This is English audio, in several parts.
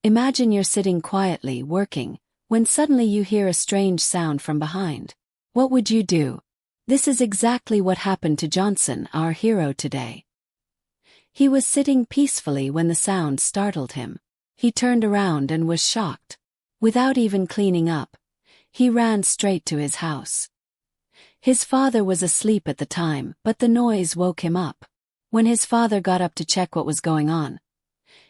Imagine you're sitting quietly, working, when suddenly you hear a strange sound from behind. What would you do? This is exactly what happened to Johnson, our hero today. He was sitting peacefully when the sound startled him. He turned around and was shocked. Without even cleaning up, he ran straight to his house. His father was asleep at the time, but the noise woke him up. When his father got up to check what was going on,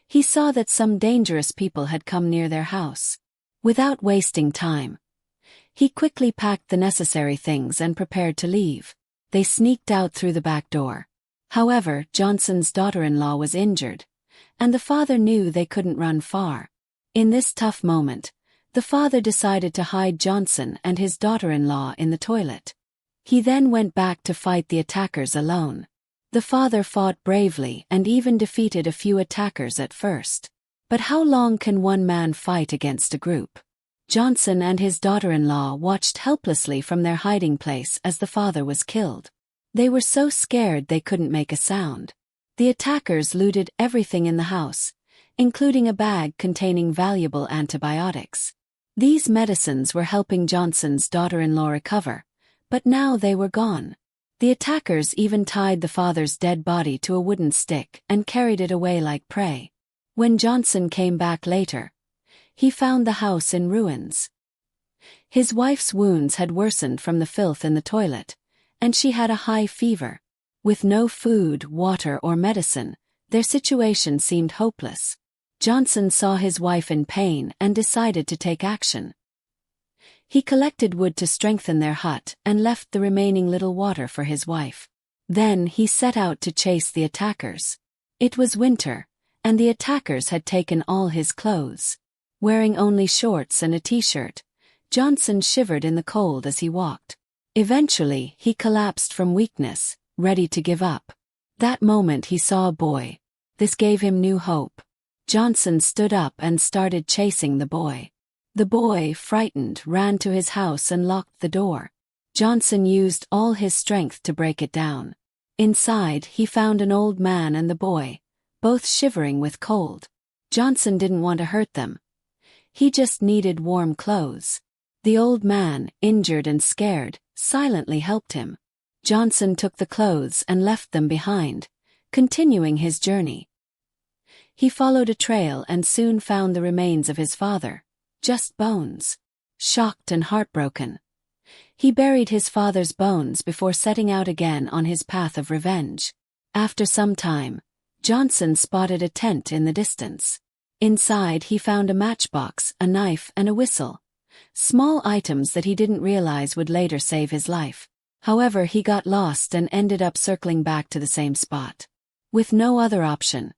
he saw that some dangerous people had come near their house. Without wasting time, he quickly packed the necessary things and prepared to leave. They sneaked out through the back door. However, Johnson's daughter-in-law was injured, and the father knew they couldn't run far. In this tough moment, the father decided to hide Johnson and his daughter-in-law in the toilet. He then went back to fight the attackers alone. The father fought bravely and even defeated a few attackers at first. But how long can one man fight against a group? Johnson and his daughter-in-law watched helplessly from their hiding place as the father was killed. They were so scared they couldn't make a sound. The attackers looted everything in the house, including a bag containing valuable antibiotics. These medicines were helping Johnson's daughter-in-law recover, but now they were gone. The attackers even tied the father's dead body to a wooden stick and carried it away like prey. When Johnson came back later, he found the house in ruins. His wife's wounds had worsened from the filth in the toilet, and she had a high fever. With no food, water, or medicine, their situation seemed hopeless. Johnson saw his wife in pain and decided to take action. He collected wood to strengthen their hut and left the remaining little water for his wife. Then he set out to chase the attackers. It was winter, and the attackers had taken all his clothes. Wearing only shorts and a t-shirt, Johnson shivered in the cold as he walked. Eventually, he collapsed from weakness, ready to give up. That moment he saw a boy. This gave him new hope. Johnson stood up and started chasing the boy. The boy, frightened, ran to his house and locked the door. Johnson used all his strength to break it down. Inside, he found an old man and the boy, both shivering with cold. Johnson didn't want to hurt them. He just needed warm clothes. The old man, injured and scared, silently helped him. Johnson took the clothes and left them behind, continuing his journey. He followed a trail and soon found the remains of his father, just bones. Shocked and heartbroken, he buried his father's bones before setting out again on his path of revenge. After some time, Johnson spotted a tent in the distance. Inside he found a matchbox, a knife, and a whistle. Small items that he didn't realize would later save his life. However, he got lost and ended up circling back to the same spot. With no other option,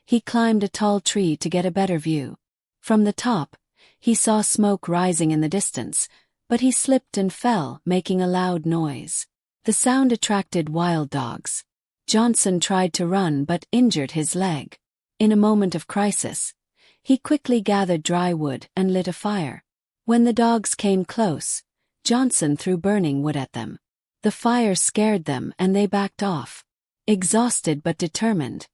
he climbed a tall tree to get a better view. From the top, he saw smoke rising in the distance, but he slipped and fell, making a loud noise. The sound attracted wild dogs. Johnson tried to run but injured his leg. In a moment of crisis, he quickly gathered dry wood and lit a fire. When the dogs came close, Johnson threw burning wood at them. The fire scared them and they backed off. Exhausted but determined,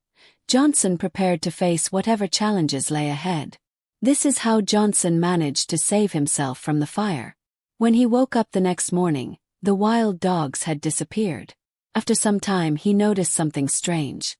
Johnson prepared to face whatever challenges lay ahead. This is how Johnson managed to save himself from the fire. When he woke up the next morning, the wild dogs had disappeared. After some time he noticed something strange.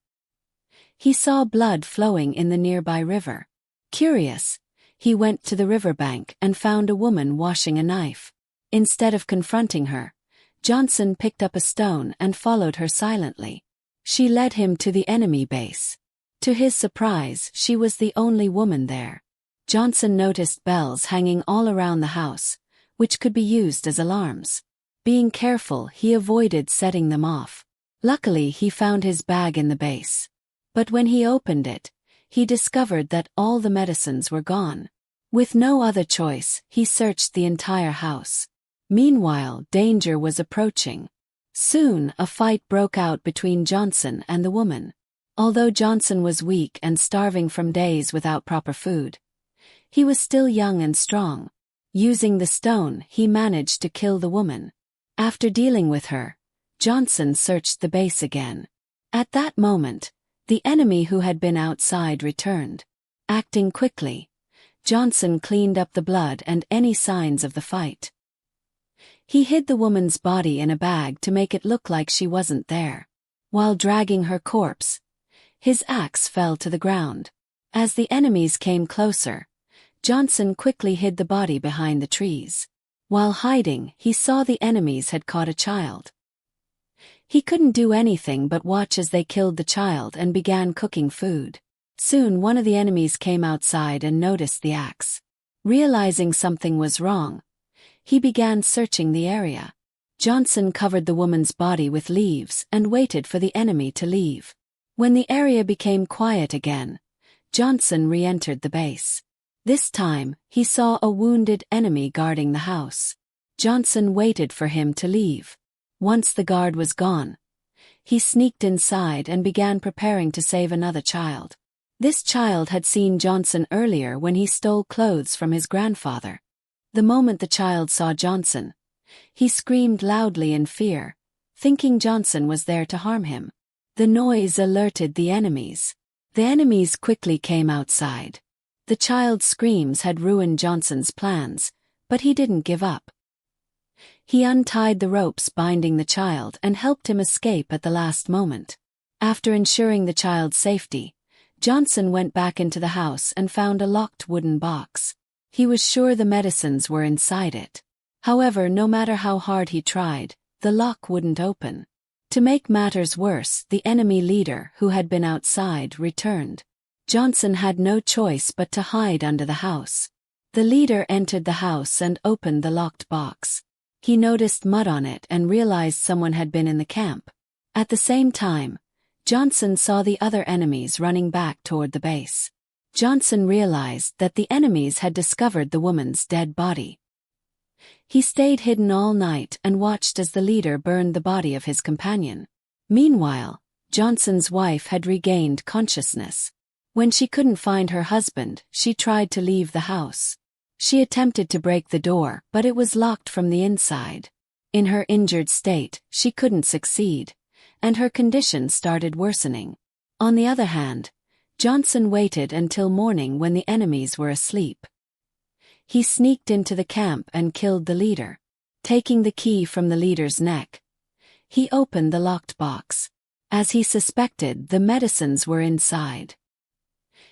He saw blood flowing in the nearby river. Curious, he went to the riverbank and found a woman washing a knife. Instead of confronting her, Johnson picked up a stone and followed her silently. She led him to the enemy base. To his surprise, she was the only woman there. Johnson noticed bells hanging all around the house, which could be used as alarms. Being careful, he avoided setting them off. Luckily, he found his bag in the base. But when he opened it, he discovered that all the medicines were gone. With no other choice, he searched the entire house. Meanwhile, danger was approaching. Soon, a fight broke out between Johnson and the woman. Although Johnson was weak and starving from days without proper food, he was still young and strong. Using the stone, he managed to kill the woman. After dealing with her, Johnson searched the base again. At that moment, the enemy who had been outside returned. Acting quickly, Johnson cleaned up the blood and any signs of the fight. He hid the woman's body in a bag to make it look like she wasn't there. While dragging her corpse, his axe fell to the ground. As the enemies came closer, Johnson quickly hid the body behind the trees. While hiding, he saw the enemies had caught a child. He couldn't do anything but watch as they killed the child and began cooking food. Soon one of the enemies came outside and noticed the axe. Realizing something was wrong, he began searching the area. Johnson covered the woman's body with leaves and waited for the enemy to leave. When the area became quiet again, Johnson re-entered the base. This time, he saw a wounded enemy guarding the house. Johnson waited for him to leave. Once the guard was gone, he sneaked inside and began preparing to save another child. This child had seen Johnson earlier when he stole clothes from his grandfather. The moment the child saw Johnson, he screamed loudly in fear, thinking Johnson was there to harm him. The noise alerted the enemies. The enemies quickly came outside. The child's screams had ruined Johnson's plans, but he didn't give up. He untied the ropes binding the child and helped him escape at the last moment. After ensuring the child's safety, Johnson went back into the house and found a locked wooden box. He was sure the medicines were inside it. However, no matter how hard he tried, the lock wouldn't open. To make matters worse, the enemy leader, who had been outside, returned. Johnson had no choice but to hide under the house. The leader entered the house and opened the locked box. He noticed mud on it and realized someone had been in the camp. At the same time, Johnson saw the other enemies running back toward the base. Johnson realized that the enemies had discovered the woman's dead body. He stayed hidden all night and watched as the leader burned the body of his companion. Meanwhile, Johnson's wife had regained consciousness. When she couldn't find her husband, she tried to leave the house. She attempted to break the door, but it was locked from the inside. In her injured state, she couldn't succeed, and her condition started worsening. On the other hand, Johnson waited until morning when the enemies were asleep. He sneaked into the camp and killed the leader. Taking the key from the leader's neck, he opened the locked box. As he suspected, the medicines were inside.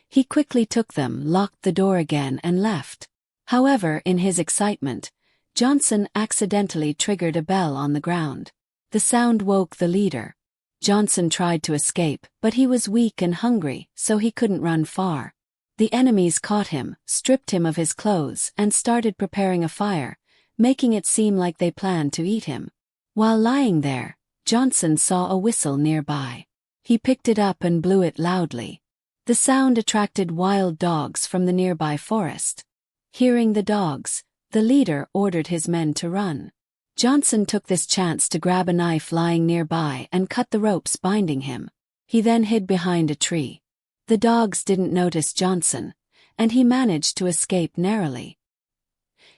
He quickly took them, locked the door again and left. However, in his excitement, Johnson accidentally triggered a bell on the ground. The sound woke the leader. Johnson tried to escape, but he was weak and hungry, so he couldn't run far. The enemies caught him, stripped him of his clothes, and started preparing a fire, making it seem like they planned to eat him. While lying there, Johnson saw a whistle nearby. He picked it up and blew it loudly. The sound attracted wild dogs from the nearby forest. Hearing the dogs, the leader ordered his men to run. Johnson took this chance to grab a knife lying nearby and cut the ropes binding him. He then hid behind a tree. The dogs didn't notice Johnson, and he managed to escape narrowly.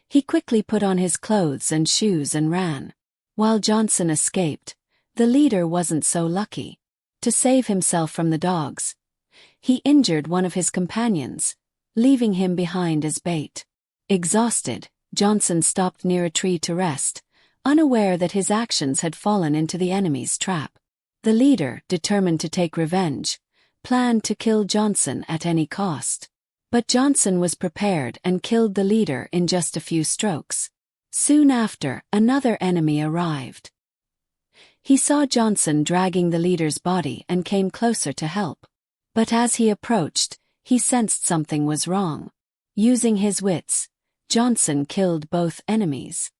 He quickly put on his clothes and shoes and ran. While Johnson escaped, the leader wasn't so lucky. To save himself from the dogs, he injured one of his companions, leaving him behind as bait. Exhausted, Johnson stopped near a tree to rest, unaware that his actions had fallen into the enemy's trap. The leader, determined to take revenge, planned to kill Johnson at any cost. But Johnson was prepared and killed the leader in just a few strokes. Soon after, another enemy arrived. He saw Johnson dragging the leader's body and came closer to help. But as he approached, he sensed something was wrong. Using his wits, Johnson killed both enemies.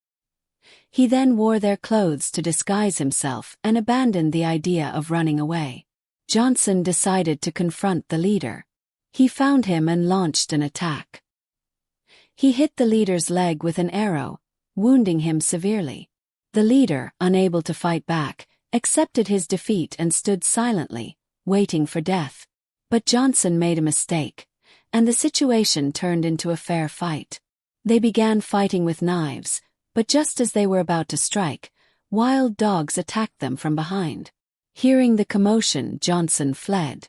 He then wore their clothes to disguise himself and abandoned the idea of running away. Johnson decided to confront the leader. He found him and launched an attack. He hit the leader's leg with an arrow, wounding him severely. The leader, unable to fight back, accepted his defeat and stood silently, waiting for death. But Johnson made a mistake, and the situation turned into a fair fight. They began fighting with knives, but just as they were about to strike, wild dogs attacked them from behind. Hearing the commotion, Johnson fled.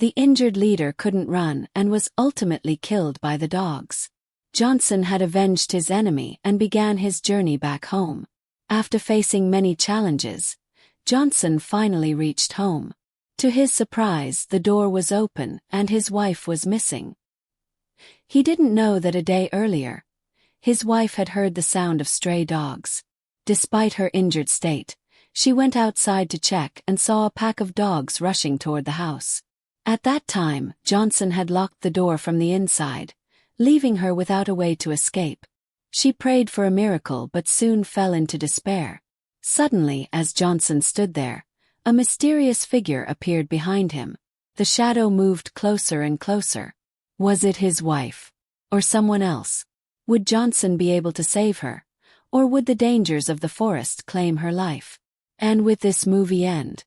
The injured leader couldn't run and was ultimately killed by the dogs. Johnson had avenged his enemy and began his journey back home. After facing many challenges, Johnson finally reached home. To his surprise, the door was open and his wife was missing. He didn't know that a day earlier, his wife had heard the sound of stray dogs. Despite her injured state, she went outside to check and saw a pack of dogs rushing toward the house. At that time, Johnson had locked the door from the inside, leaving her without a way to escape. She prayed for a miracle but soon fell into despair. Suddenly, as Johnson stood there, a mysterious figure appeared behind him. The shadow moved closer and closer. Was it his wife? Or someone else? Would Johnson be able to save her? Or would the dangers of the forest claim her life? And with this movie end?